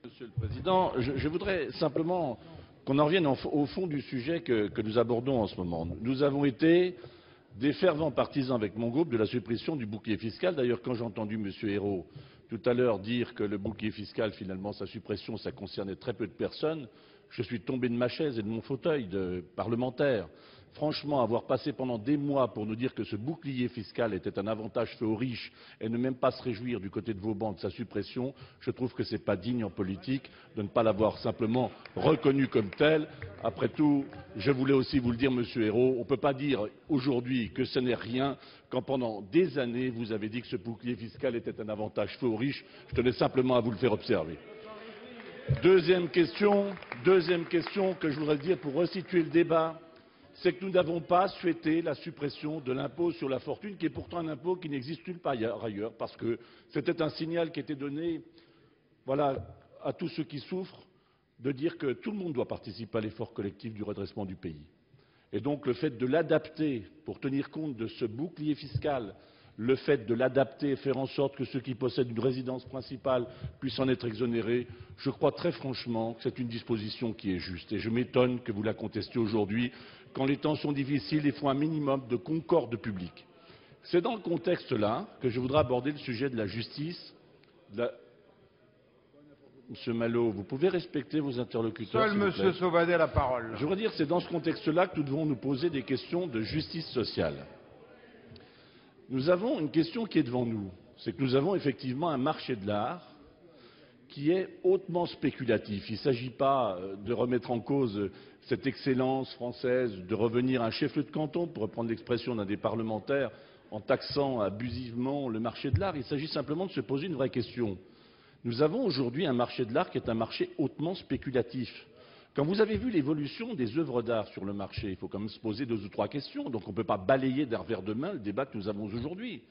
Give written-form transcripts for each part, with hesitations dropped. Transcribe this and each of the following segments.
Monsieur le Président, je voudrais simplement qu'on en revienne au fond du sujet que nous abordons en ce moment. Nous avons été des fervents partisans avec mon groupe de la suppression du bouclier fiscal. D'ailleurs, quand j'ai entendu M. Ayrault tout à l'heure dire que le bouclier fiscal, finalement, sa suppression, ça concernait très peu de personnes, je suis tombé de ma chaise et de mon fauteuil de parlementaire. Franchement, avoir passé pendant des mois pour nous dire que ce bouclier fiscal était un avantage fait aux riches et ne même pas se réjouir du côté de vos banques de sa suppression, je trouve que ce n'est pas digne en politique de ne pas l'avoir simplement reconnu comme tel. Après tout, je voulais aussi vous le dire, Monsieur Ayrault, on ne peut pas dire aujourd'hui que ce n'est rien quand pendant des années vous avez dit que ce bouclier fiscal était un avantage fait aux riches. Je tenais simplement à vous le faire observer. Deuxième question que je voudrais dire pour resituer le débat, c'est que nous n'avons pas souhaité la suppression de l'impôt sur la fortune, qui est pourtant un impôt qui n'existe nulle part ailleurs, parce que c'était un signal qui était donné à tous ceux qui souffrent, de dire que tout le monde doit participer à l'effort collectif du redressement du pays. Et donc le fait de l'adapter pour tenir compte de ce bouclier fiscal, le fait de l'adapter et faire en sorte que ceux qui possèdent une résidence principale puissent en être exonérés, je crois très franchement que c'est une disposition qui est juste. Et je m'étonne que vous la contestiez aujourd'hui. Quand les temps sont difficiles, il faut un minimum de concorde publique. C'est dans le contexte-là que je voudrais aborder le sujet de la justice. Monsieur Malo, vous pouvez respecter vos interlocuteurs. Seul Monsieur Sauvadet a la parole. Je voudrais dire que c'est dans ce contexte-là que nous devons nous poser des questions de justice sociale. Nous avons une question qui est devant nous, c'est que nous avons effectivement un marché de l'art qui est hautement spéculatif. Il ne s'agit pas de remettre en cause cette excellence française, de revenir à un chef-lieu de canton, pour reprendre l'expression d'un des parlementaires, en taxant abusivement le marché de l'art. Il s'agit simplement de se poser une vraie question. Nous avons aujourd'hui un marché de l'art qui est un marché hautement spéculatif. Quand vous avez vu l'évolution des œuvres d'art sur le marché, il faut quand même se poser 2 ou 3 questions. Donc on ne peut pas balayer d'un revers de main le débat que nous avons aujourd'hui.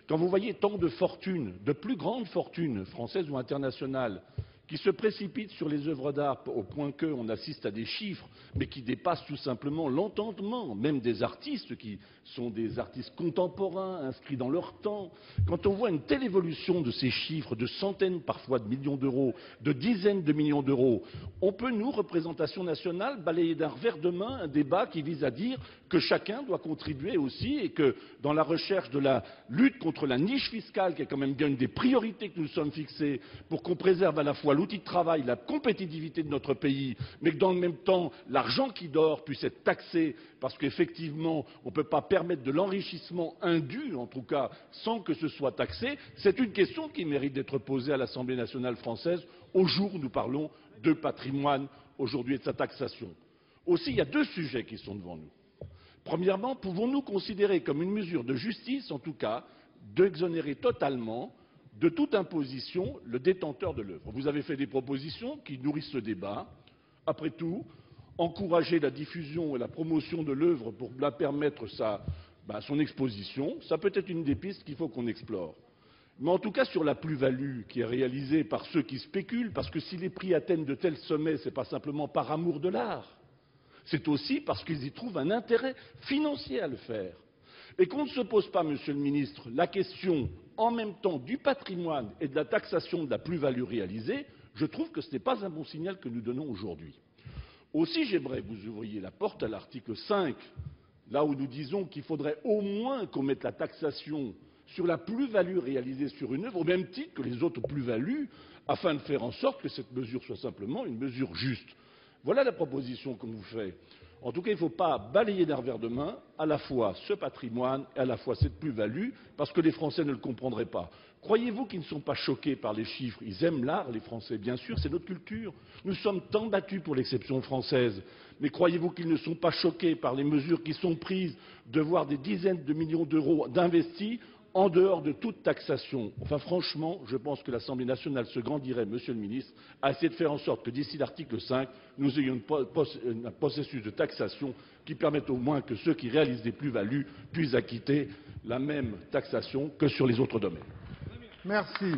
Quand vous voyez tant de fortunes, de plus grandes fortunes, françaises ou internationales, qui se précipitent sur les œuvres d'art au point qu'on assiste à des chiffres, mais qui dépassent tout simplement l'entendement, même des artistes qui sont des artistes contemporains, inscrits dans leur temps. Quand on voit une telle évolution de ces chiffres, de centaines parfois de millions d'euros, de dizaines de millions d'euros, on peut, nous, représentation nationale, balayer d'un revers de main un débat qui vise à dire que chacun doit contribuer aussi et que dans la recherche de la lutte contre la niche fiscale, qui est quand même bien une des priorités que nous sommes fixées pour qu'on préserve à la fois l'outil de travail, la compétitivité de notre pays, mais que dans le même temps, l'argent qui dort puisse être taxé, parce qu'effectivement, on ne peut pas permettre de l'enrichissement indu, en tout cas, sans que ce soit taxé, c'est une question qui mérite d'être posée à l'Assemblée nationale française au jour où nous parlons de patrimoine aujourd'hui et de sa taxation. Aussi, il y a 2 sujets qui sont devant nous. Premièrement, pouvons-nous considérer comme une mesure de justice, en tout cas, d'exonérer totalement de toute imposition le détenteur de l'œuvre? Vous avez fait des propositions qui nourrissent ce débat. Après tout, encourager la diffusion et la promotion de l'œuvre pour la permettre son exposition, ça peut être une des pistes qu'il faut qu'on explore. Mais en tout cas, sur la plus-value qui est réalisée par ceux qui spéculent, parce que si les prix atteignent de tels sommets, ce n'est pas simplement par amour de l'art, c'est aussi parce qu'ils y trouvent un intérêt financier à le faire. Et qu'on ne se pose pas, Monsieur le Ministre, la question en même temps du patrimoine et de la taxation de la plus-value réalisée, je trouve que ce n'est pas un bon signal que nous donnons aujourd'hui. Aussi, j'aimerais que vous ouvriez la porte à l'article 5, là où nous disons qu'il faudrait au moins qu'on mette la taxation sur la plus-value réalisée sur une œuvre, au même titre que les autres plus-values, afin de faire en sorte que cette mesure soit simplement une mesure juste. Voilà la proposition qu'on vous fait. En tout cas, il ne faut pas balayer d'un revers de main à la fois ce patrimoine et à la fois cette plus-value, parce que les Français ne le comprendraient pas. Croyez-vous qu'ils ne sont pas choqués par les chiffres? Ils aiment l'art, les Français, bien sûr, c'est notre culture. Nous sommes tant battus pour l'exception française. Mais croyez-vous qu'ils ne sont pas choqués par les mesures qui sont prises de voir des dizaines de millions d'euros d'investis en dehors de toute taxation? Enfin, franchement, je pense que l'Assemblée nationale se grandirait, Monsieur le Ministre, à essayer de faire en sorte que d'ici l'article 5, nous ayons un processus de taxation qui permette au moins que ceux qui réalisent des plus-values puissent acquitter la même taxation que sur les autres domaines. Merci.